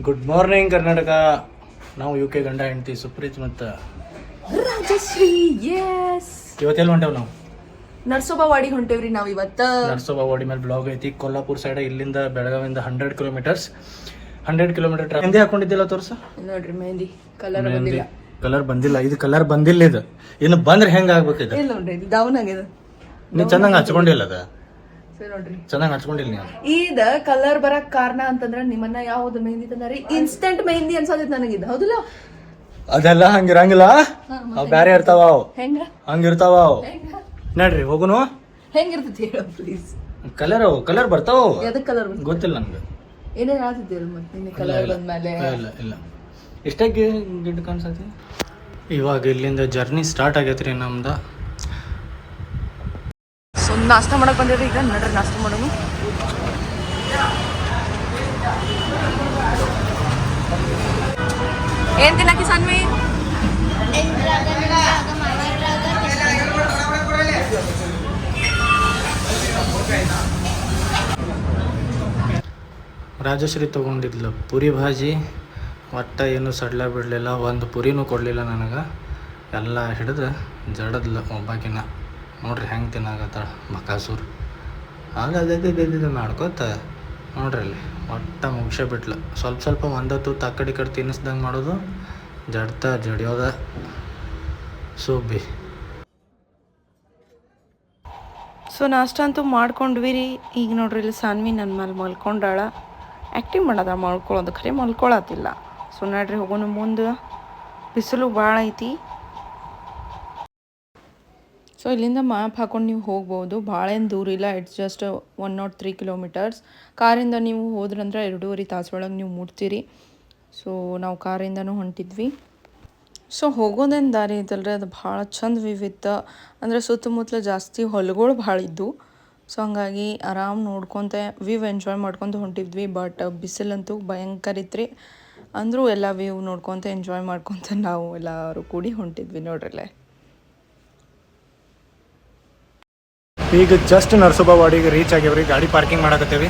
Good morning Karnataka. ನಾವು U K ಗಂಡ ಹೆಂಡತಿ ಸುಪ್ರೀತ್ ಮತ್ತು ರಾಜಶ್ರೀ. ಎಸ್, ಇವತ್ತೆಲ್ಲ ಹೊಂಟೇವ್ ನಾವು ನರ್ಸೋಬಾವಾಡಿ ಹೊಂಟೇವ್ರಿ ನಾವು ಇವತ್ತು. ನರ್ಸೋಬಾವಾಡಿ ಮೇಲೆ ಬ್ಲಾಗ್ ಐತಿ. ಕೊಲ್ಲಾಪುರ ಸೈಡ್ ಇಲ್ಲಿಂದ ಬೆಳಗಾವಿಂದ 100 ಕಿಲೋಮೀಟರ್ಸ್. 100 ಕಿಲೋಮೀಟರ್ ಹಿಂದೆ ಹಾಕೊಂಡಿದ್ದಿಲ್ಲ ತೋರ್ಸ. ನೋಡ್ರಿ ಮೆಹಂದಿ ಕಲರ್ ಬಂದಿಲ್ಲ. ಕಲರ್ ಬಂದಿಲ್ಲ, ಇದು ಕಲರ್ ಬಂದಿಲ್ಲ. ಇದು ಇನ್ನು ಬಂದ್ರೆ ಹೆಂಗ ಆಗ್ಬೇಕಿದೆ? ಇಲ್ಲ ನೋಡ್ರಿ, ಇದು ಡೌನ್ ಆಗಿದೆ. ನೀವು ಚೆನ್ನಾಗಿ ಹಚ್ಕೊಂಡಿಲ್ಲ ಅದ. ಸರಿ ನೋಡ್ರಿ, ಚೆನ್ನಾಗಿ ಹಚ್ಕೊಂಡಿಲ್ಲ ನೀವು. ಇದ ಕಲರ್ ಬರಕ್ ಕಾರಣ ಅಂತಂದ್ರ ನಿಮ್ಮನ್ನ ಯಾವ್ದು ಮೆಹಂದಿ ತಂದಾರಿ? ಇನ್ಸ್ಟೆಂಟ್ ಮೆಹಂದಿ ಅನ್ಸೋದಿತ್ತು ನನಗಿದ್, ಹೌದಿಲ್ಲ? ಅದೆಲ್ಲ ಹಂಗಿರಂಗಿಲ್ಲ, ಅವ್ ಬ್ಯಾರೆ ಇರ್ತಾವ. ಅವು ಹೆಂಗ ಹಂಗಿರ್ತಾವ. ಅವು ನೋಡ್ರಿ ಹೋಗುನು. ಹೆಂಗಿರ್ತೈತಿ ಹೇಳ ಪ್ಲೀಸ್. ಕಲರ್ ಬರ್ತಾವ. ಎದಕ್ ಕಲರ್ ಗೊತ್ತಿಲ್ಲ ನನ್ಗೆ. ಏನೇನ್ ಹೇಳ್ತಿದ್ದೀರ ಮತ್ತೆ ನಿನ್ನೆ ಕಲರ್ ಬಂದ್ಮೇಲೆ? ಇಲ್ಲ ಇಷ್ಟೇ ಗಿಡ್ ಕಾಣಿಸತಿ. ಇವಾಗ ಇಲ್ಲಿಂದ ಜರ್ನಿ ಸ್ಟಾರ್ಟ್ ಆಗೈತ್ರಿ ನಮ್ದು. ಸೊ ನಾಷ್ಟ ಮಾಡಕ್ ಬಂದಿರಿ. ಈಗ ನಡ್ರಿ ನಾಷ್ಟ ಮಾಡೋಣ. ಏನ್ ತಿನ್ನಕಿ ಸನ್ವಿ? ರಾಜಶ್ರೀ ತೊಗೊಂಡಿದ್ಲು ಪುರಿ ಭಾಜಿ. ಒಟ್ಟ ಏನು ಸಡ್ಲ ಬಿಡಲಿಲ್ಲ, ಒಂದು ಪುರಿನೂ ಕೊಡಲಿಲ್ಲ ನನಗೆ. ಎಲ್ಲ ಹಿಡಿದು ಜಡದ್ಲು ಒಬ್ಬಾಕಿನ. ನೋಡ್ರಿ ಹೆಂಗೆ ತಿನ್ನಾಗತ್ತಾಳ ಬಕಾಸೂರು. ಹಾಗಾದ ಮಾಡ್ಕೋತ ನೋಡ್ರಿ ಅಲ್ಲಿ ಒಟ್ಟ ಮುಗಿಸೇ ಬಿಟ್ಲು. ಸ್ವಲ್ಪ ಒಂದತ್ತು ತಕ್ಕಡಿ ಕಡೆ ತಿನ್ನಿಸ್ದಂಗೆ ಮಾಡೋದು, ಜಡಿಯೋದ ಸುಬ್ಬಿ. ಸೊ ನಾಷ್ಟ ಅಂತೂ ಮಾಡ್ಕೊಂಡ್ವಿ ರೀ. ಈಗ ನೋಡ್ರಿ ಇಲ್ಲಿ ಸಾನ್ವಿ ನನ್ನ ಮೇಲೆ ಮಲ್ಕೊಂಡಾಳ. ಆ್ಯಕ್ಟಿಂಗ್ ಮಾಡೋದ ಮಲ್ಕೊಳ್ಳೋದು, ಖರೆ ಮಲ್ಕೊಳತ್ತಿಲ್ಲ. ಸೊ ನೋಡ್ರಿ ಹೋಗೋಣ ಮುಂದೆ. ಬಿಸಿಲು ಭಾಳ ಐತಿ. ಸೊ ಇಲ್ಲಿಂದ ಮ್ಯಾಪ್ ಹಾಕೊಂಡು ನೀವು ಹೋಗ್ಬೋದು. ಭಾಳ ಏನು ದೂರ ಇಲ್ಲ. It's just 103 kilometres. ಕಾರಿಂದ ನೀವು ಹೋದ್ರಂದ್ರೆ 2.5 ತಾಸು ಒಳಗೆ ನೀವು ಮುಟ್ತೀರಿ. ಸೊ ನಾವು ಕಾರಿಂದನೂ ಹೊಂಟಿದ್ವಿ. ಸೊ ಹೋಗೋದೇನು ದಾರಿ ಐತಲ್ರಿ, ಅದು ಭಾಳ ಚಂದ ವ್ಯೂ ಇತ್ತು. ಅಂದರೆ ಸುತ್ತಮುತ್ತಲು ಜಾಸ್ತಿ ಹೊಲಗಳು ಭಾಳ ಇದ್ದು. ಸೊ ಹಂಗಾಗಿ ಆರಾಮ್ ನೋಡ್ಕೊತ ವ್ಯೂ ಎಂಜಾಯ್ ಮಾಡ್ಕೊತ ಹೊಂಟಿದ್ವಿ. ಬಟ್ ಬಿಸಿಲಂತೂ ಭಯಂಕರ ಇತ್ತು ರೀ. ಅಂದರೂ ಎಲ್ಲ ವ್ಯೂ ನೋಡ್ಕೊತ ಎಂಜಾಯ್ ಮಾಡ್ಕೊತ ನಾವು ಎಲ್ಲರೂ ಕೂಡಿ ಹೊಂಟಿದ್ವಿ ನೋಡ್ರಲ್ಲೇ. ಈಗ ಜಸ್ಟ್ ನರ್ಸೋಬಾವಾಡಿಗೆ ರೀಚ್ ಆಗ್ಯಾವ್ರಿ. ಗಾಡಿ ಪಾರ್ಕಿಂಗ್ ಮಾಡಕತ್ತೇವಿ.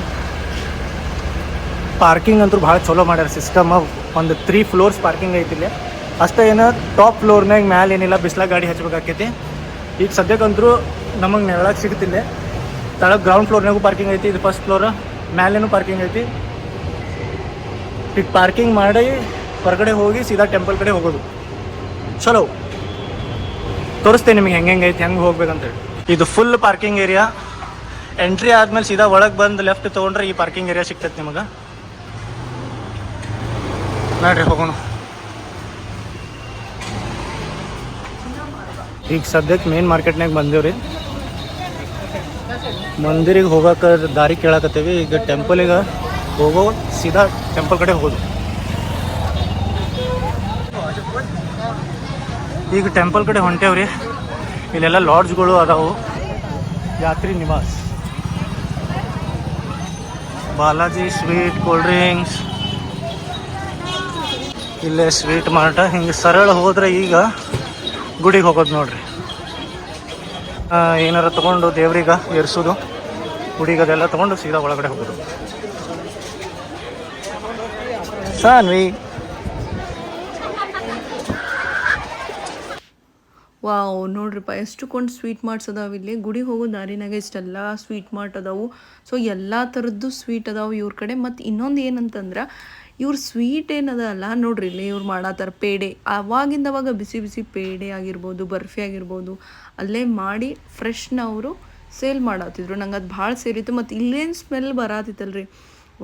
ಪಾರ್ಕಿಂಗ್ ಅಂತೂ ಭಾಳ ಚಲೋ ಮಾಡ್ಯಾರ ಸಿಸ್ಟಮ್. ಒಂದು 3 ಫ್ಲೋರ್ಸ್ ಪಾರ್ಕಿಂಗ್ ಐತಿಲ್ಲ ಅಷ್ಟೇ. ಏನು ಟಾಪ್ ಫ್ಲೋರ್ನಾಗ ಮ್ಯಾಲೆ ಏನಿಲ್ಲ, ಬಿಸ್ಲಾಗ ಗಾಡಿ ಹಚ್ಬೇಕಾಕೈತಿ. ಈಗ ಸದ್ಯಕ್ಕಂತರೂ ನಮಗೆ ನೆರಳಾಗಿ ಸಿಗ್ತಿಲ್ಲ. ತಳಗೆ ಗ್ರೌಂಡ್ ಫ್ಲೋರ್ನಾಗೂ ಪಾರ್ಕಿಂಗ್ ಐತಿ. ಇದು ಫಸ್ಟ್ ಫ್ಲೋರ್, ಮ್ಯಾಲೇನೂ ಪಾರ್ಕಿಂಗ್ ಐತಿ. ಈಗ ಪಾರ್ಕಿಂಗ್ ಮಾಡಿ ಹೊರಗಡೆ ಹೋಗಿ ಸೀದಾ ಟೆಂಪಲ್ ಕಡೆ ಹೋಗೋದು. ಚಲೋ ತೋರಿಸ್ತೇನೆ ನಿಮಗೆ ಹೆಂಗೆ ಐತಿ, ಹೆಂಗೆ ಹೋಗ್ಬೇಕಂತೇಳಿ. ಇದು ಫುಲ್ ಪಾರ್ಕಿಂಗ್ ಏರಿಯಾ. ಎಂಟ್ರಿ ಆದ್ಮೇಲೆ ಸೀದಾ ಒಳಗೆ ಬಂದು ಲೆಫ್ಟ್ ತೊಗೊಂಡ್ರೆ ಈ ಪಾರ್ಕಿಂಗ್ ಏರಿಯಾ ಸಿಗ್ತೈತೆ ನಿಮಗೆ. ನೋಡ್ರಿ ಹೋಗೋಣ. ಈಗ ಸದ್ಯಕ್ಕೆ ಮೇನ್ ಮಾರ್ಕೆಟ್ನಾಗ ಬಂದೇವ್ರಿ. ಮಂದಿರಿಗೆ ಹೋಗೋಕೆ ದಾರಿ ಕೇಳಕತ್ತೇವಿ. ಈಗ ಟೆಂಪಲಿಗೆ ಹೋಗೋ ಸೀದಾ ಟೆಂಪಲ್ ಕಡೆ ಹೋಗೋದು. ಈಗ ಟೆಂಪಲ್ ಕಡೆ ಹೊಂಟೇವ್ರಿ. ಇಲ್ಲೆಲ್ಲ ಲಾಡ್ಜ್ಗಳು ಅದಾವು. Yatri Niwas, Balaji sweet, cold drinks, ಇಲ್ಲೇ ಸ್ವೀಟ್ ಮಾರ್ಟ. ಹಿಂಗೆ ಸರಳ ಹೋದ್ರೆ ಈಗ ಗುಡಿಗೆ ಹೋಗೋದು ನೋಡ್ರಿ. ಏನಾರ ತೊಗೊಂಡು ದೇವ್ರಿಗೆ ಏರ್ಸೋದು, ಗುಡಿಗೆ ಅದೆಲ್ಲ ತೊಗೊಂಡು ಸೀದಾ ಒಳಗಡೆ ಹೋಗೋದು. ಸಾನ್ವಿ ವಾವ್, ನೋಡ್ರಿಪ್ಪ ಎಷ್ಟುಕೊಂಡು ಸ್ವೀಟ್ ಮಾರ್ಟ್ಸ್ ಅದಾವೆ ಇಲ್ಲಿ. ಗುಡಿಗೆ ಹೋಗೋ ದಾರಿನಾಗ ಇಷ್ಟೆಲ್ಲ ಸ್ವೀಟ್ ಮಾರ್ಟ್ ಅದಾವು. ಸೊ ಎಲ್ಲ ಥರದ್ದು ಸ್ವೀಟ್ ಅದಾವೆ ಇವ್ರ ಕಡೆ. ಮತ್ತು ಇನ್ನೊಂದು ಏನಂತಂದ್ರೆ ಇವ್ರ ಸ್ವೀಟ್ ಏನದ ಅಲ್ಲ ನೋಡ್ರಿ, ಇಲ್ಲಿ ಇವ್ರು ಮಾಡತ್ತಾರ ಪೇಡೆ. ಅವಾಗಿಂದವಾಗ ಬಿಸಿ ಬಿಸಿ ಪೇಡೆ ಆಗಿರ್ಬೋದು, ಬರ್ಫಿ ಆಗಿರ್ಬೋದು, ಅಲ್ಲೇ ಮಾಡಿ ಫ್ರೆಶ್ನ ಅವರು ಸೇಲ್ ಮಾಡತ್ತಿದ್ರು. ನಂಗೆ ಅದು ಭಾಳ ಸೇರಿತ್ತು. ಮತ್ತು ಇಲ್ಲೇನು ಸ್ಮೆಲ್ ಬರತ್ತಿತ್ತಲ್ರಿ,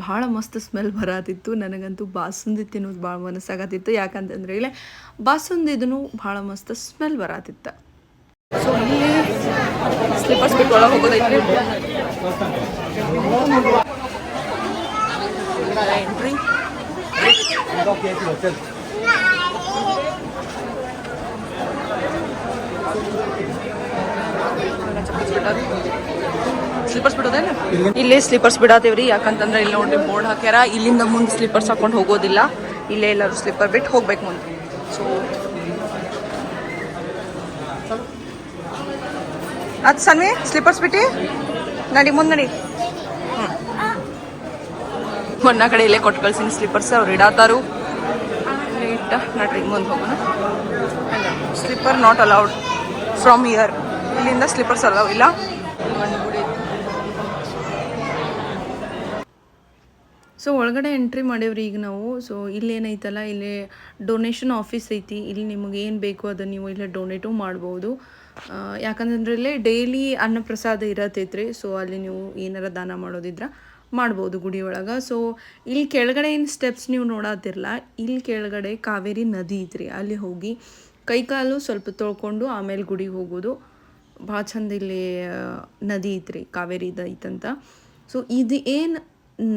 ಭಾಳ ಮಸ್ತ್ ಸ್ಮೆಲ್ ಬರತ್ತಿತ್ತು. ನನಗಂತೂ ಬಾಸುಂದಿ ತಿನ್ನೋದು ಭಾಳ ಮನಸ್ಸಾಗತ್ತಿತ್ತು. ಯಾಕಂತಂದ್ರೆ ಇಲ್ಲೇ ಬಾಸುಂದಿದೂ ಭಾಳ ಮಸ್ತ್ ಸ್ಮೆಲ್ ಬರತ್ತಿತ್ತು. ಸೊ ಇಲ್ಲಿ ಸ್ಲಿಪ್ಪರ್ಸ್ ಬಿಟ್ಟು ಒಳಗೆ ಹೋಗೋದೈತ್ರಿ. Entry slippers ಬಿಡೋದೇನ? ಇಲ್ಲೇ ಸ್ಲಿಪ್ಪರ್ಸ್ ಬಿಡಾತೇವ್ರಿ. ಯಾಕಂತಂದ್ರೆ ಇಲ್ಲಿ ನೋಡ್ರಿ ಬೋರ್ಡ್ ಹಾಕ್ಯಾರ, ಇಲ್ಲಿಂದ ಮುಂದೆ ಸ್ಲಿಪ್ಪರ್ಸ್ ಹಾಕೊಂಡು ಹೋಗೋದಿಲ್ಲ. ಇಲ್ಲೇ ಎಲ್ಲರೂ ಸ್ಲಿಪ್ಪರ್ ಬಿಟ್ಟು ಹೋಗ್ಬೇಕು ಮುಂದೆ. ಸೊ ಅದು ಸನ್ವಿ ಸ್ಲಿಪ್ಪರ್ಸ್ ಬಿಟ್ಟು ನಡಿ ಮುಂದೆ ನಡಿ. ಮೊನ್ನ ಕಡೆ ಇಲ್ಲೇ ಕೊಟ್ಟು ಕಳ್ಸಿನಿ ಸ್ಲಿಪ್ಪರ್ಸ್ ಅವ್ರು ಇಡಾತಾರು ಇಲ್ಲೇ ಇಟ್ಟ ನಡ್ರಿ ಮುಂದೆ ಹೋಗೋಣ. Slipper not allowed from here, ಇಲ್ಲಿಂದ ಸ್ಲಿಪ್ಪರ್ಸ್ ಅಲೌ ಇಲ್ಲ. ಸೊ ಒಳಗಡೆ ಎಂಟ್ರಿ ಮಾಡೇವ್ರಿ ಈಗ ನಾವು. ಸೊ ಇಲ್ಲೇನೈತಲ್ಲ, ಇಲ್ಲಿ ಡೊನೇಷನ್ ಆಫೀಸ್ ಐತಿ. ಇಲ್ಲಿ ನಿಮಗೆ ಏನು ಬೇಕು ಅದನ್ನು ನೀವು ಇಲ್ಲೇ ಡೊನೇಟು ಮಾಡ್ಬೋದು. ಯಾಕಂತಂದ್ರೆ ಇಲ್ಲೇ ಡೈಲಿ ಅನ್ನಪ್ರಸಾದ ಇರತೈತ್ರಿ. ಸೊ ಅಲ್ಲಿ ನೀವು ಏನಾರ ದಾನ ಮಾಡೋದಿದ್ರೆ ಮಾಡ್ಬೋದು ಗುಡಿ ಒಳಗೆ. ಸೊ ಇಲ್ಲಿ ಕೆಳಗಡೆ ಏನು ಸ್ಟೆಪ್ಸ್ ನೀವು ನೋಡತ್ತಿರಲ್ಲ, ಇಲ್ಲಿ ಕೆಳಗಡೆ ಕಾವೇರಿ ನದಿ ಐತ್ರಿ. ಅಲ್ಲಿ ಹೋಗಿ ಕೈಕಾಲು ಸ್ವಲ್ಪ ತೊಳ್ಕೊಂಡು ಆಮೇಲೆ ಗುಡಿಗೆ ಹೋಗೋದು. ಭಾಳ ಚಂದ ಇಲ್ಲಿ ನದಿ ಐತ್ರಿ, ಕಾವೇರಿದು ಐತಂತ. ಸೊ ಇದು ಏನು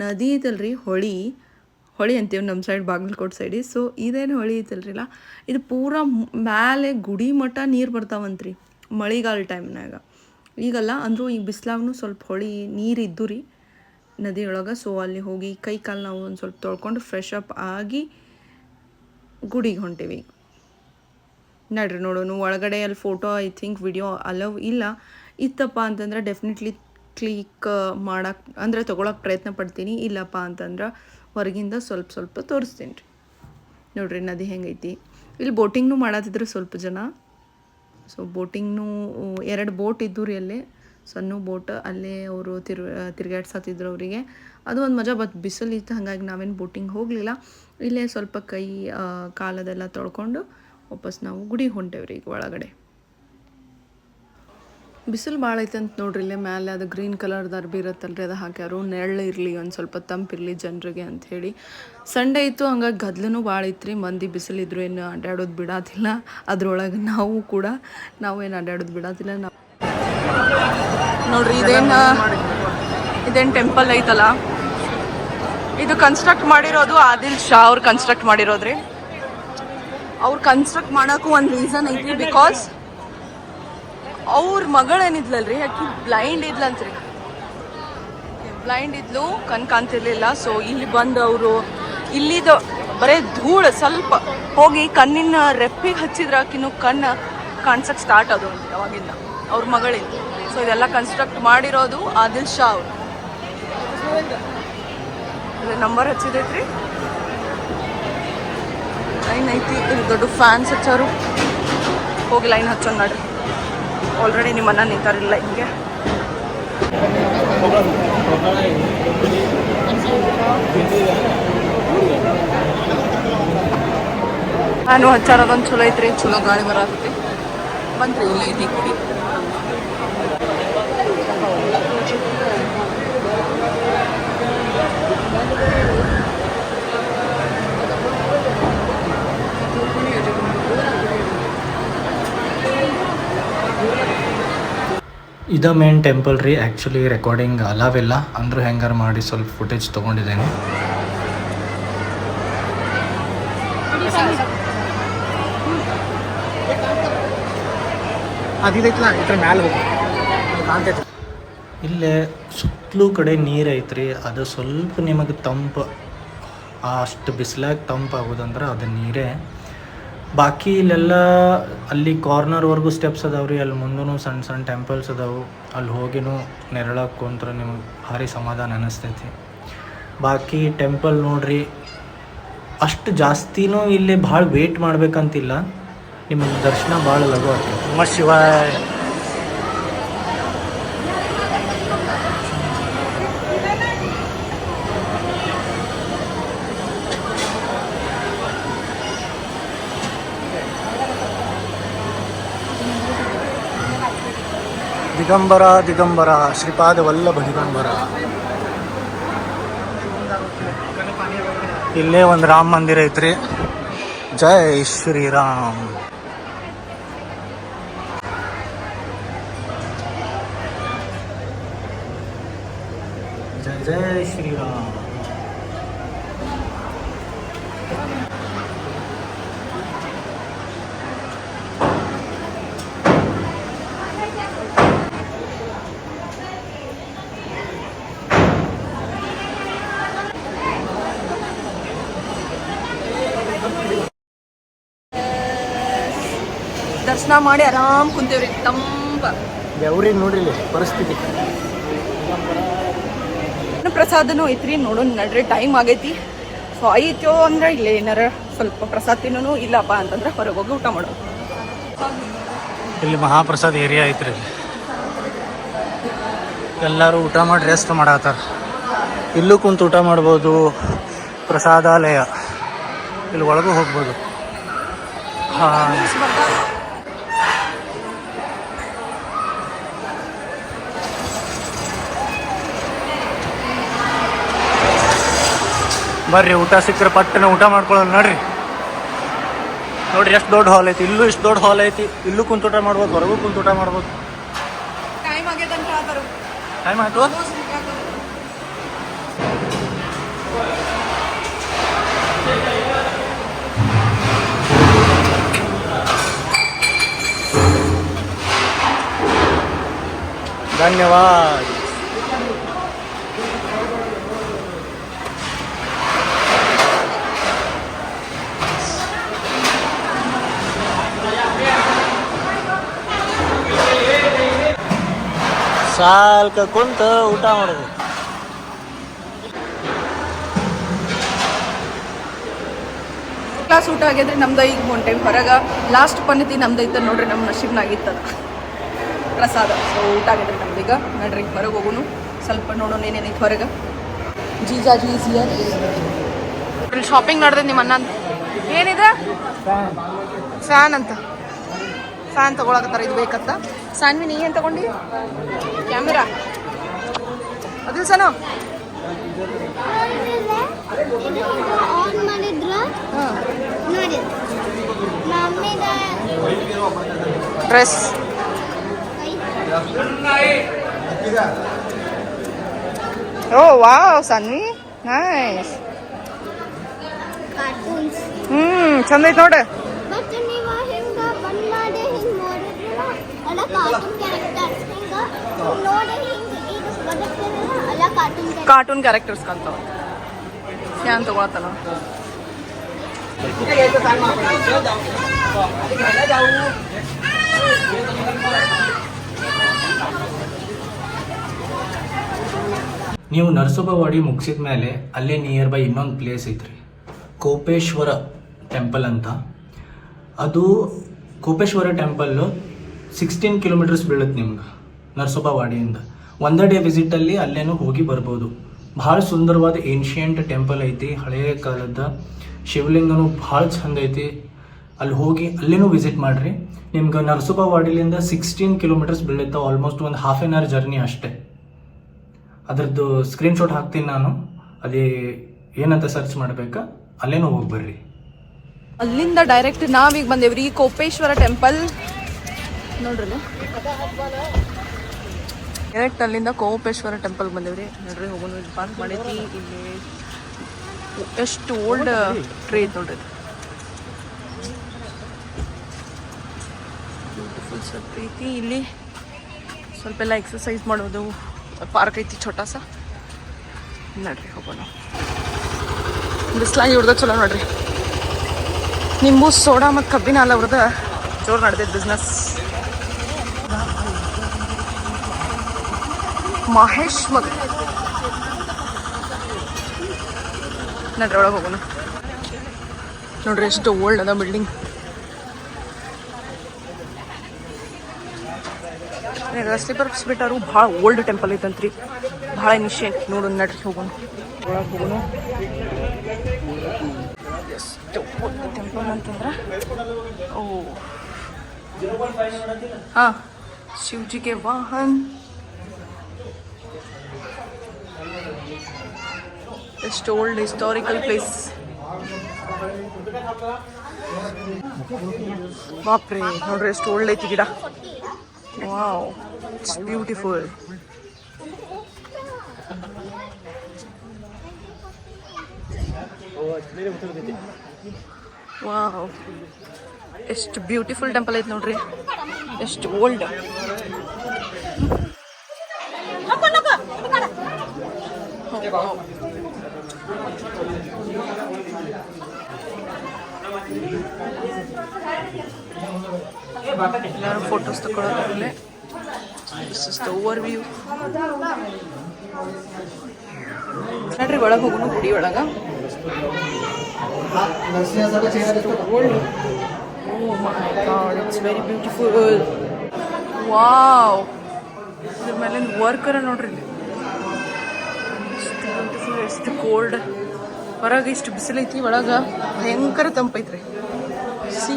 ನದಿ ಐತಲ್ರಿ, ಹೊಳಿ ಅಂತೀವಿ ನಮ್ಮ ಸೈಡ್, ಬಾಗಲಕೋಟೆ ಸೈಡಿ. ಸೊ ಇದೇನು ಹೊಳಿ ಐತಲ್ರಿಲ್ಲ, ಇದು ಪೂರಾ ಮ್ಯಾಲೆ ಗುಡಿ ಮಟ್ಟ ನೀರು ಬರ್ತಾವಂತ್ರಿ ಮಳೆಗಾಲ ಟೈಮ್ನಾಗ. ಈಗಲ್ಲ ಅಂದರೂ ಈಗ ಬಿಸ್ಲಾಗೂ ಸ್ವಲ್ಪ ಹೊಳಿ ನೀರು ಇದ್ದು ರೀ ನದಿಯೊಳಗೆ. ಸೊ ಅಲ್ಲಿ ಹೋಗಿ ಕೈ ಕಾಲು ನಾವು ಒಂದು ಸ್ವಲ್ಪ ತೊಳ್ಕೊಂಡು ಫ್ರೆಶ್ ಅಪ್ ಆಗಿ ಗುಡಿಗೆ ಹೊಂಟೀವಿ. ನಡ್ರಿ ನೋಡೋಣ ಒಳಗಡೆ. ಅಲ್ಲಿ photo I think video allow ಇಲ್ಲ. ಇತ್ತಪ್ಪ ಅಂತಂದ್ರೆ ಡೆಫಿನೆಟ್ಲಿ ಕ್ಲಿಕ್ ಮಾಡಕ್ಕೆ ಅಂದರೆ ತೊಗೊಳಕ್ಕೆ ಪ್ರಯತ್ನ ಪಡ್ತೀನಿ. ಇಲ್ಲಪ್ಪ ಅಂತಂದ್ರೆ ಹೊರಗಿಂದ ಸ್ವಲ್ಪ ತೋರಿಸ್ತೀನಿ ರೀ. ನೋಡಿರಿ ನದಿ ಹೆಂಗೈತಿ. ಇಲ್ಲಿ ಬೋಟಿಂಗ್ನೂ ಮಾಡತ್ತಿದ್ರು ಸ್ವಲ್ಪ ಜನ. ಸೊ ಬೋಟಿಂಗ್ನೂ 2 ಬೋಟ್ ಇದ್ದು ರೀ ಅಲ್ಲೇ, ಸಣ್ಣ ಬೋಟ್. ಅಲ್ಲೇ ಅವರು ತಿರ್ಗಾಡ್ಸತ್ತಿದ್ರು ಅವರಿಗೆ. ಅದು ಒಂದು ಮಜಾ. ಬಿಸಿಲು ಇತ್ತು, ಹಾಗಾಗಿ ನಾವೇನು ಬೋಟಿಂಗ್ ಹೋಗಲಿಲ್ಲ. ಇಲ್ಲೇ ಸ್ವಲ್ಪ ಕೈ ಕಾಲದೆಲ್ಲ ತೊಳ್ಕೊಂಡು ವಾಪಸ್ ನಾವು ಗುಡಿಗೆ ಹೊಂಟೇವ್ರಿ ಈಗ ಒಳಗಡೆ. ಬಿಸಿಲು ಭಾಳ ಐತೆ ಅಂತ ನೋಡ್ರಿ. ಇಲ್ಲೇ ಮೇಲೆ ಅದು ಗ್ರೀನ್ ಕಲರ್ದು ಅರ್ಬಿ ಇರುತ್ತಲ್ರಿ, ಅದು ಹಾಕ್ಯಾರು. ನೆರಳು ಇರಲಿ, ಒಂದು ಸ್ವಲ್ಪ ತಂಪಿರಲಿ ಜನರಿಗೆ ಅಂಥೇಳಿ. ಸಂಡೇ ಇತ್ತು, ಹಂಗಾಗಿ ಗದ್ಲೂ ಭಾಳ ಇತ್ತು ರೀ. ಮಂದಿ ಬಿಸಿಲಿದ್ರು ಏನು ಅಡ್ಡಾಡೋದು ಬಿಡಾತಿಲ್ಲ. ಅದ್ರೊಳಗೆ ನಾವೇನು ಅಡ್ಡಾಡೋದು ಬಿಡಾತಿಲ್ಲ. ನಾವು ನೋಡ್ರಿ ಇದೇನು ಟೆಂಪಲ್ ಐತಲ್ಲ, ಇದು ಕನ್ಸ್ಟ್ರಕ್ಟ್ ಮಾಡಿರೋದು ಆದಿಲ್ ಶಾ ಅವ್ರು ಕನ್ಸ್ಟ್ರಕ್ಟ್ ಮಾಡಿರೋದ್ರಿ. ಅವ್ರು ಕನ್ಸ್ಟ್ರಕ್ಟ್ ಮಾಡೋಕ್ಕೂ ಒಂದು ರೀಸನ್ ಐತಿ. ಬಿಕಾಸ್ ಅವ್ರ ಮಗಳೇನಿದ್ಲಲ್ರಿ, ಆಕಿ ಬ್ಲೈಂಡ್ ಇದ್ಲಂತ್ರಿ. ಬ್ಲೈಂಡ್ ಇದ್ಲು, ಕಾಣ್ತಿರ್ಲಿಲ್ಲ. ಸೊ ಇಲ್ಲಿ ಬಂದು ಅವರು ಇಲ್ಲಿದು ಬರೀ ಧೂಳು ಸ್ವಲ್ಪ ಹೋಗಿ ಕಣ್ಣಿನ ರೆಪ್ಪಿಗೆ ಹಚ್ಚಿದ್ರೆ ಆಕಿನೂ ಕಣ್ಣು ಕಾಣ್ಸಕ್ಕೆ ಸ್ಟಾರ್ಟ್ ಅದು ಅಂತ ಅವಾಗಿಂದ ಅವ್ರ ಮಗಳಿಂದ. ಸೊ ಇದೆಲ್ಲ ಕನ್ಸ್ಟ್ರಕ್ಟ್ ಮಾಡಿರೋದು ಆದಿಲ್ ಶಾ ಅವರು. ನಂಬರ್ ಹಚ್ಚಿದೈತ್ರಿ, ಲೈನ್ ಐತಿ. ಇಲ್ಲಿ ದೊಡ್ಡ ಫ್ಯಾನ್ಸ್ ಹಚ್ಚಾರು. ಹೋಗಿ ಲೈನ್ ಹಚ್ಚೋಣ ನಡ್ರಿ. ಆಲ್ರೆಡಿ ನಿಮ್ಮನ್ನ ನಿಂತಾರಿಲ್ಲ ಹಿಂಗೆ. ನಾನು ಹಚ್ಚಾರದೊಂದು ಚಲೋ ಐತ್ರಿ, ಚಲೋ ಗಾಳಿ ಬರತೈತಿ. ಬಂದ್ರಿ ಇಲ್ಲ ಐತಿ ಗುಡಿ. ಇದು ಮೇನ್ ಟೆಂಪಲ್ ರೀ. ಆ್ಯಕ್ಚುಲಿ ರೆಕಾರ್ಡಿಂಗ್ ಅಲಾವಿಲ್ಲ, ಅಂದರೂ ಹೆಂಗಾರು ಮಾಡಿ ಸ್ವಲ್ಪ ಫುಟೇಜ್ ತೊಗೊಂಡಿದ್ದೇನೆ. ಇಲ್ಲೇ ಸುತ್ತಲೂ ಕಡೆ ನೀರು ಐತ್ರಿ. ಅದು ಸ್ವಲ್ಪ ನಿಮಗೆ ತಂಪು, ಅಷ್ಟು ಬಿಸಿಲಾಗ ತಂಪು ಆಗೋದಂದ್ರೆ ಅದು ನೀರೇ. ಬಾಕಿ ಇಲ್ಲೆಲ್ಲ ಅಲ್ಲಿ ಕಾರ್ನರ್ವರೆಗೂ ಸ್ಟೆಪ್ಸ್ ಅದಾವ್ರಿ. ಅಲ್ಲಿ ಮುಂದೂ ಸಣ್ಣ ಟೆಂಪಲ್ಸ್ ಅದಾವು. ಅಲ್ಲಿ ಹೋಗಿನೂ ನೆರಳಕ್ಕೆ ಕುಂತ್ರೆ ನಿಮಗೆ ಭಾರಿ ಸಮಾಧಾನ ಅನ್ನಿಸ್ತೈತಿ. ಬಾಕಿ ಟೆಂಪಲ್ ನೋಡ್ರಿ, ಅಷ್ಟು ಜಾಸ್ತಿನೂ ಇಲ್ಲಿ ಭಾಳ ವೇಟ್ ಮಾಡ್ಬೇಕಂತಿಲ್ಲ, ನಿಮಗೆ ದರ್ಶನ ಭಾಳ ಲಘು ಆಗ್ತದೆ. ನಮಃ ಶಿವಾಯ. ದಿಗಂಬರ ಶ್ರೀಪಾದ ವಲ್ಲಭ ದಿಗಂಬರ. ಇಲ್ಲೇ ಒಂದು ರಾಮ ಮಂದಿರ ಐತ್ರಿ. ಜೈ ಶ್ರೀರಾಮ್. ಜೈ ಶ್ರೀರಾಮ್. ದರ್ಶನ ಮಾಡಿ ಆರಾಮ್ ಕುಂತೇವ್ರಿ, ತಂಪ. ಅವ್ರಿಗೆ ನೋಡ್ರಿ ಪರಿಸ್ಥಿತಿ. ಪ್ರಸಾದನೂ ಐತ್ರಿ, ನೋಡೋಣ ನಡ್ರಿ. ಟೈಮ್ ಆಗೈತಿ. ಸೊ ಐತೋ ಅಂದ್ರೆ ಇಲ್ಲೇ ಏನಾರ ಸ್ವಲ್ಪ ಪ್ರಸಾದ ತಿನ್ನೋನು, ಇಲ್ಲಪ್ಪ ಅಂತಂದ್ರೆ ಹೊರಗೆ ಹೋಗಿ ಊಟ ಮಾಡೋದು. ಇಲ್ಲಿ ಮಹಾಪ್ರಸಾದ್ ಏರಿಯಾ ಐತ್ರಿ. ಎಲ್ಲರೂ ಊಟ ಮಾಡಿ ರೆಸ್ಟ್ ಮಾಡತ್ತಾರ. ಇಲ್ಲೂ ಕುಂತು ಊಟ ಮಾಡ್ಬೋದು. ಪ್ರಸಾದಾಲಯ ಇಲ್ಲಿ ಒಳಗೂ ಹೋಗ್ಬೋದು. ಹಾಂ, ಬರ್ರಿ ಊಟ ಸಿಕ್ಕರೆ ಪಟ್ಟನ ಊಟ ಮಾಡ್ಕೊಳ್ಳೋಣ. ನೋಡ್ರಿ ಎಷ್ಟು ದೊಡ್ಡ ಹಾಲ್ ಐತಿ. ಇಲ್ಲೂ ಇಷ್ಟು ದೊಡ್ಡ ಹಾಲ್ ಐತಿ. ಇಲ್ಲೂ ಕುಂತು ಊಟ ಮಾಡ್ಬೋದು, ಹೊರಗೂ ಕುಂತು ಊಟ ಮಾಡ್ಬೋದು. ಟೈಮ್ ಟೈಮ್ ಆಯ್ತು. ಧನ್ಯವಾದ. ಸಾಲ್ಕ ಕುಂತ ಊಟ ಮಾಡೋದು. ಕ್ಲಾಸ್ ಊಟ ಆಗ್ಯದ್ರಿ ನಮ್ದು. ಈಗ ಒಂದು ಟೈಮ್ ಹೊರಗೆ ಲಾಸ್ಟ್ ಪನ್ನತಿ ನಮ್ದು ಐತೆ ನೋಡ್ರಿ. ನಮ್ಮ ನಶೀಬ್ನಾಗಿತ್ತದ ಪ್ರಸಾದ. ಸೊ ಊಟ ಆಗ್ಯದ್ರಿ ನಮ್ದು. ಈಗ ನಡ್ರಿ ಹೊರಗೆ ಹೋಗೋನು, ಸ್ವಲ್ಪ ನೋಡೋಣ ಏನೇನೈತೆ ಹೊರಗೆ. ಜೀಜಾಜಿ ಇಲ್ಲಿ ಶಾಪಿಂಗ್ ನಡೆದೈತೆ. ನಿಮ್ಮ ಅಣ್ಣ ಏನಿದೆ? ಫ್ಯಾನ್ ಅಂತ. ಫ್ಯಾನ್ ತೊಗೊಳಕತ್ತಾರ. ಇದು ಬೇಕತ್ತ. ಸಾನ್ವಿ ನೀ ಏನು ತಗೊಂಡಿ? ಕ್ಯಾಮೆರಾ ಅದಿಲ್ಲ ಸನ. Dress oh wow Sanvi, nice. ಚಂದ ಐತೆ ನೋಡ್ರಿ. ಕಾರ್ಟೂನ್ ಕ್ಯಾರೆಕ್ಟರ್ಸ್ ಕಂತಾವ. ಫ್ಯಾನ್ ತಗೊಳತ್ತಲ್ಲ. ನೀವು ನರಸೋಬವಾಡಿ ಮುಗಿಸಿದ ಮೇಲೆ ಅಲ್ಲೇ ನಿಯರ್ ಬೈ ಇನ್ನೊಂದು ಪ್ಲೇಸ್ ಐತ್ರಿ, ಕೋಪೇಶ್ವರ ಟೆಂಪಲ್ ಅಂತ. ಅದು ಕೋಪೇಶ್ವರ ಟೆಂಪಲ್ಲು 16 ಕಿಲೋಮೀಟರ್ಸ್ ಬೀಳುತ್ತೆ ನಿಮ್ಗೆ ನರಸೋಬವಾಡಿಯಿಂದ. ಒಂದೇ ಡೇ ವಿಸಿಟಲ್ಲಿ ಅಲ್ಲೇನೂ ಹೋಗಿ ಬರ್ಬೋದು. ಭಾಳ ಸುಂದರವಾದ ಏನ್ಷಿಯಂಟ್ ಟೆಂಪಲ್ ಐತಿ. ಹಳೆಯ ಕಾಲದ ಶಿವಲಿಂಗನೂ ಭಾಳ ಚಂದ ಐತಿ. ಅಲ್ಲಿ ಹೋಗಿ ಅಲ್ಲೇನೂ ವಿಸಿಟ್ ಮಾಡಿರಿ. ನಿಮ್ಗೆ ನರಸೋಬವಾಡಿಲಿಂದ 16 ಕಿಲೋಮೀಟರ್ಸ್ ಬೀಳುತ್ತೆ. ಆಲ್ಮೋಸ್ಟ್ ಒಂದು ಹಾಫ್ ಆನ್ ಅವರ್ ಜರ್ನಿ ಅಷ್ಟೇ. ಅದರದ್ದು ಸ್ಕ್ರೀನ್ಶಾಟ್ ಹಾಕ್ತೀನಿ ನಾನು. ಅದೇ ಏನಂತ ಸರ್ಚ್ ಮಾಡಬೇಕಾ, ಅಲ್ಲೇನೂ ಹೋಗಿ ಬರ್ರಿ. ಅಲ್ಲಿಂದ ಡೈರೆಕ್ಟ್ ನಾವೀಗ ಬಂದೇವ್ರಿ ಕೋಪೇಶ್ವರ ಟೆಂಪಲ್ ನೋಡ್ರಿ. ಡೈರೆಕ್ಟ್ ಅಲ್ಲಿಂದ ಕೋಪೇಶ್ವರ ಟೆಂಪಲ್ಗೆ ಬಂದೇವ್ರಿ. ನೋಡ್ರಿ ಹೋಗೋಣ. ಇಲ್ಲಿ ಪಾರ್ಕ್ ಮಾಡೈತಿ. ಇಲ್ಲಿ ಎಷ್ಟು ಓಲ್ಡ್ ಟ್ರೀ ಐತೆ ನೋಡ್ರಿ. ಬ್ಯೂಟಿಫುಲ್ ಸ್ವಲ್ಪ ಐತಿ. ಇಲ್ಲಿ ಸ್ವಲ್ಪ ಎಲ್ಲ ಎಕ್ಸಸೈಸ್ ಮಾಡೋದು ಪಾರ್ಕ್ ಐತಿ ಛೋಟಾಸ. ನೋಡ್ರಿ ಹೋಗೋಣ. ಬಿಸ್ಲಾಗಿ ಹುಡ್ದ ಚಲೋ ನೋಡ್ರಿ. ನಿಂಬು ಸೋಡಾ ಮತ್ತು ಕಬ್ಬಿನ ಹಾಲು ಅವ್ರದ ಜೋರು ನಡೆದೈತೆ ಬಿಸ್ನೆಸ್. ಮಹೇಶ್ ಮಗ ನಡ್ರಿ ಒಳಗೆ ಹೋಗೋಣ. ನೋಡ್ರಿ ಎಷ್ಟು ಓಲ್ಡ್ ಅದ ಬಿಲ್ಡಿಂಗ್. ಸ್ಲೀಪರ್ಸ್ ಬಿಟ್ಟಾರು. ಭಾಳ ಓಲ್ಡ್ ಟೆಂಪಲ್ ಐತಂತ್ರಿ, ಭಾಳ ಇನಿಷಿಯಂಟ್. ನೋಡೋಣ ನಡ್ರಿ ಹೋಗೋಣ. ಒಳಗೆ ಹೋಗೋಣ. ಎಷ್ಟು ಓಲ್ಡ್ ಟೆಂಪಲ್ ಅಂತಂದ್ರೆ ಓ ಹಾಂ, ಶಿವಜಿ ಕೆ ವಾಹನ್. ಎಷ್ಟು ಓಲ್ಡ್ ಹಿಸ್ಟಾರಿಕಲ್ ಪ್ಲೇಸ್. ಬಾಪ್ರೆ ನೋಡ್ರಿ ಎಷ್ಟು ಓಲ್ಡ್ ಐತಿ ಗಿಡ. Wow, it's beautiful. ವಾವ್, ಎಷ್ಟು ಬ್ಯೂಟಿಫುಲ್ ಟೆಂಪಲ್ ಐತಿ ನೋಡ್ರಿ. ಎಷ್ಟು ಓಲ್ಡ್. ಎಲ್ಲರೂ ಫೋಟೋಸ್ ತಗೊಳ್ಳೋದ್ರಲ್ಲೇ. This is the overview. ನೋಡ್ರಿ ಒಳಗೆ ಹೋಗೋಣ ಗುಡಿ ಒಳಗೆ. Oh my god, it's very beautiful. Wow. ಇದ್ರ ಮೇಲಿನ ವರ್ಕರ ನೋಡ್ರಿ, ಎಷ್ಟು ಬ್ಯೂಟಿಫುಲ್, ಎಷ್ಟು ಕೋಲ್ಡ್. ಹೊರಗೆ ಇಷ್ಟು ಬಿಸಿಲೈತಿ, ಒಳಗೆ ಭಯಂಕರ ತಂಪೈತ್ರಿ. ಸಿ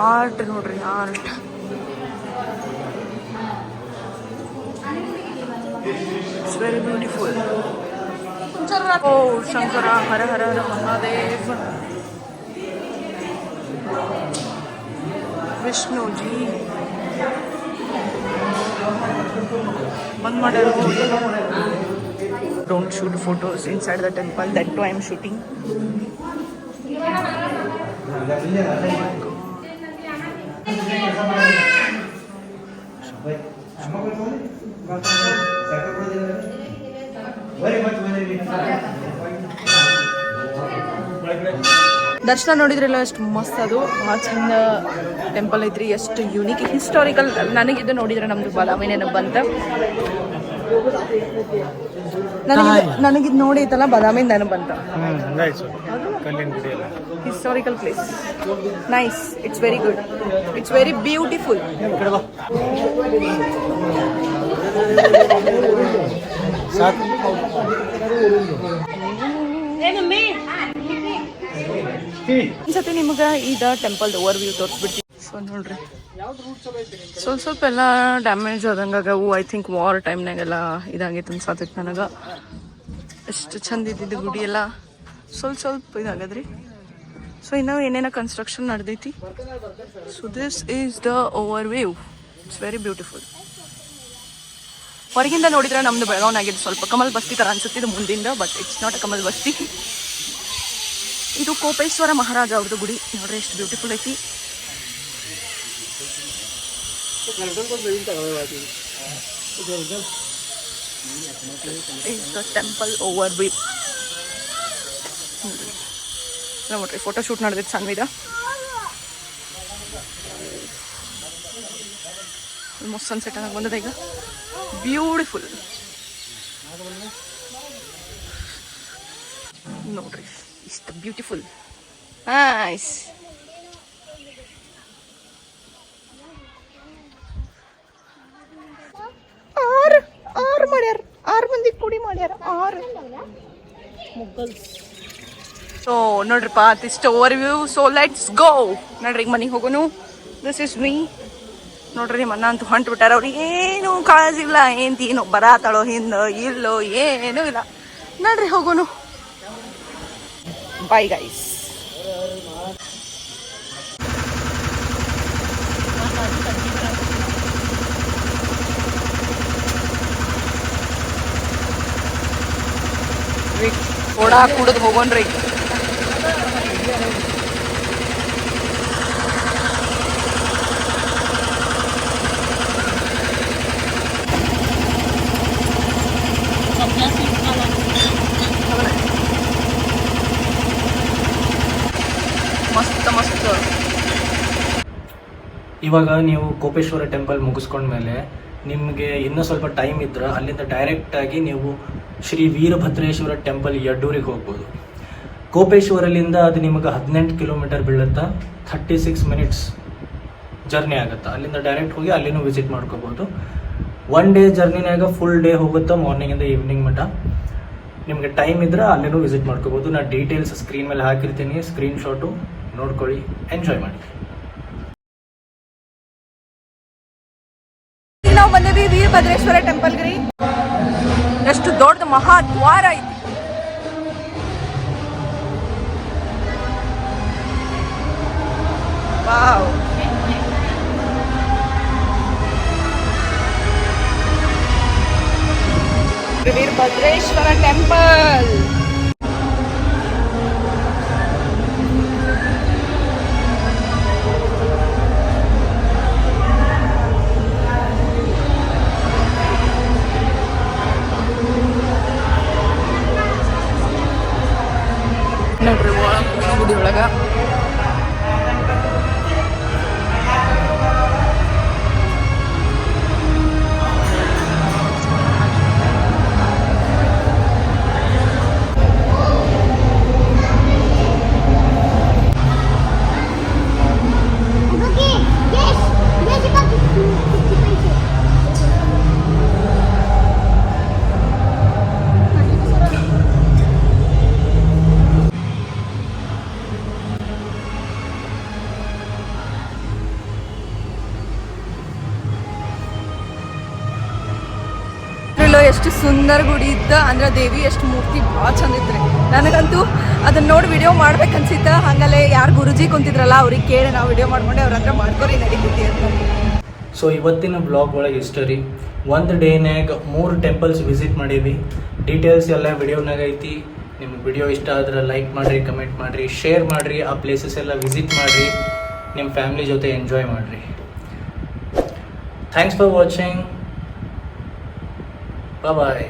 ಆರ್ಟ್ ನೋಡ್ರಿ, art. It's very beautiful. Oh Shankara, Hara Hara Hara Mahadev. Vishnuji ಬಂದ್ ಮಾಡ್ಯಾರ. Don't shoot photos inside the temple, that to I am shooting. ದರ್ಶನ ನೋಡಿದ್ರಲ್ಲ ಎಷ್ಟು ಮಸ್ತ್, ಅದು ಭಾಳ ಚಂದ ಟೆಂಪಲ್ ಐತ್ರಿ, ಎಷ್ಟು ಯುನೀಕ್ ಹಿಸ್ಟಾರಿಕಲ್. ನನಗಿದು ನೋಡಿದ್ರೆ ನಮ್ದು ಬಾದಾಮಿ ನೆನಪು ಬಂತ. ನನಗಿದು ನೋಡಿ ಐತಲ್ಲ ಬಾದಾಮಿ ನೆನಪು ಬಂತ. Historical place, nice, it's very good, it's very beautiful. ಸತಿ ನಿಮಗೆ ಈಗ ಟೆಂಪಲ್ ಓವರ್ ವ್ಯೂ ತೋರಿಸ್ಬಿಡ್ತೀವಿ. ಸೊ ನೋಡ್ರಿ, ಸ್ವಲ್ಪ ಎಲ್ಲ ಡ್ಯಾಮೇಜ್ ಆದಂಗಾಗವು. ಐ ಥಿಂಕ್ ವಾರ್ ಟೈಮ್ನಾಗೆಲ್ಲ ಇದಾಗೈತೆ ಅನ್ಸಾತೈತೆ ನನಗೆ. ಎಷ್ಟು ಚಂದ ಇದ್ದಿದ್ದು ಗುಡಿ ಎಲ್ಲ ಸ್ವಲ್ಪ ಇದಾಗದ್ರಿ. ಸೊ ಇನ್ನೂ ಏನೇನೋ ಕನ್ಸ್ಟ್ರಕ್ಷನ್ ನಡೆದೈತಿ. So this is the overview, it's very beautiful. ಹೊರಗಿಂದ ನೋಡಿದ್ರೆ ನಮ್ದು ಬೆಳಗಾವ್ನಾಗಿದೆ ಸ್ವಲ್ಪ ಕಮಲ್ ಬಸ್ತಿ ಥರ ಅನ್ಸುತ್ತೆ ಇದು ಮುಂದಿಂದ, but it's not a Kamal Basti. ಇದು ಕೋಪೇಶ್ವರ ಮಹಾರಾಜ ಅವ್ರದ್ದು ಗುಡಿ ನೋಡ್ರಿ, ಎಷ್ಟು ಬ್ಯೂಟಿಫುಲ್ ಐತಿ. Is the temple overview. ನೋಡ್ರಿ ಫೋಟೋ ಶೂಟ್ ನಡೆದಿತ್ತು ಸಣ್ಣ. ಆಲ್ಮೋಸ್ಟ್ ಸನ್ಸೆಟ್ ಆಗಿ ಬಂದದ ಈಗ. ಬ್ಯೂಟಿಫುಲ್ ನೋಡ್ರಿ, ಇಷ್ಟು ಬ್ಯೂಟಿಫುಲ್, ನೈಸ್. ಆರು ಮಾಡ್ಯಾರ, 6 ಮಂದಿ ಕುಡಿ ಮಾಡ್ಯಾರ, 6 ಮುಗ್ಗಲ್ಸ್. ಸೊ ನೋಡ್ರಿಪ್ಪ, ಇಷ್ಟು over view. So let's go. ನೋಡ್ರಿ ಈಗ ಮನೆಗೆ ಹೋಗೋನು. This is me. ನೋಡ್ರಿ ನಿಮ್ಮ ಅಣ್ಣ ಅಂತೂ ಹೊಂಟು ಬಿಟ್ಟಾರ. ಅವ್ರಿಗೆ ಏನು ಕಾಳಜಿಲ್ಲ, ಏನು ಬರಾತಾಳೋ ಹಿಂದೆ ಇಲ್ಲೋ ಏನೂ ಇಲ್ಲ. ನೋಡ್ರಿ ಹೋಗೋನು. Bye guys. ಸೋಡಾ ಕುಡಿದು ಹೋಗೋಣ್ರಿ. ಮಸ್ತ್ ಮಸ್ತ್. ಇವಾಗ ನೀವು ಕೋಪೇಶ್ವರ ಟೆಂಪಲ್ ಮುಗಿಸ್ಕೊಂಡ್ಮೇಲೆ ನಿಮಗೆ ಇನ್ನೂ ಸ್ವಲ್ಪ ಟೈಮ್ ಇದ್ರೆ ಅಲ್ಲಿಂದ ಡೈರೆಕ್ಟಾಗಿ ನೀವು ಶ್ರೀ ವೀರಭದ್ರೇಶ್ವರ ಟೆಂಪಲ್ ಯಡ್ಡೂರಿಗೆ ಹೋಗ್ಬೋದು. ಕೋಪೇಶ್ವರಲ್ಲಿಂದ ಅದು ನಿಮಗೆ 18 ಕಿಲೋಮೀಟರ್ ಬೀಳುತ್ತಾ, 36 ಮಿನಿಟ್ಸ್ ಜರ್ನಿ ಆಗುತ್ತೆ. ಅಲ್ಲಿಂದ ಡೈರೆಕ್ಟ್ ಹೋಗಿ ಅಲ್ಲಿನೂ ವಿಸಿಟ್ ಮಾಡ್ಕೋಬೋದು. 1 ಡೇ ಜರ್ನಿನಾಗ ಫುಲ್ ಡೇ ಹೋಗುತ್ತೆ, ಮಾರ್ನಿಂಗಿಂದ ಈವ್ನಿಂಗ್ ಮಟ್ಟ. ನಿಮಗೆ ಟೈಮ್ ಇದ್ರೆ ಅಲ್ಲಿನೂ ವಿಸಿಟ್ ಮಾಡ್ಕೋಬೋದು. ನಾನು ಡೀಟೇಲ್ಸ್ ಸ್ಕ್ರೀನ್ ಮೇಲೆ ಹಾಕಿರ್ತೀನಿ, ಸ್ಕ್ರೀನ್ಶಾಟು ನೋಡ್ಕೊಳ್ಳಿ, ಎಂಜಾಯ್ ಮಾಡಿ. ನಾವು ಬಂದಿದ್ದೀವಿ ವೀರಭದ್ರೇಶ್ವರ ಟೆಂಪಲ್ಗೆ. ಎಷ್ಟು ದೊಡ್ಡ ಮಹಾದ್ವಾರ ಐತಿ. ವಾವ್. ವೀರಭದ್ರೇಶ್ವರ ಟೆಂಪಲ್. ನೋಡ್ರಿ ಗುಡಿ ಒಳಗ ಎಷ್ಟು ಸುಂದರ ಗುಡಿ ಇತ್ತು ಅಂದ್ರೆ ದೇವಿ ಎಷ್ಟು ಮೂರ್ತಿ ಭಾಳ ಚಂದ ಇತ್ತು ರೀ. ನನಗಂತೂ ಅದನ್ನ ನೋಡಿ ವಿಡಿಯೋ ಮಾಡ್ಬೇಕನ್ಸಿತ್ತ. ಹಂಗಲ್ಲೇ ಯಾರು ಗುರುಜಿ ಕುಂತಿದ್ರಲ್ಲ ಅವ್ರಿಗೆ ಕೇಳಿ ನಾವು ವಿಡಿಯೋ ಮಾಡ್ಕೊಂಡೆ ಅವ್ರ ಹತ್ರ ಮಾಡ್ಕೊರಿ ನಡೀತೈತಿ ಅಂತ. ಸೊ ಇವತ್ತಿನ ಬ್ಲಾಗ್ ಒಳಗೆ ಇಷ್ಟ ರೀ. ಒಂದು ಡೇನ್ಯಾಗ 3 ಟೆಂಪಲ್ಸ್ ವಿಸಿಟ್ ಮಾಡೀವಿ. ಡೀಟೇಲ್ಸ್ ಎಲ್ಲ ವಿಡಿಯೋನಾಗ ಐತಿ. ನಿಮ್ಗೆ ವಿಡಿಯೋ ಇಷ್ಟ ಆದ್ರೆ ಲೈಕ್ ಮಾಡಿರಿ, ಕಮೆಂಟ್ ಮಾಡಿರಿ, ಶೇರ್ ಮಾಡಿರಿ, ಆ ಪ್ಲೇಸಸ್ ಎಲ್ಲ ವಿಸಿಟ್ ಮಾಡಿರಿ, ನಿಮ್ಮ ಫ್ಯಾಮಿಲಿ ಜೊತೆ ಎಂಜಾಯ್ ಮಾಡಿರಿ. Thanks for watching. ಬಾಯ್.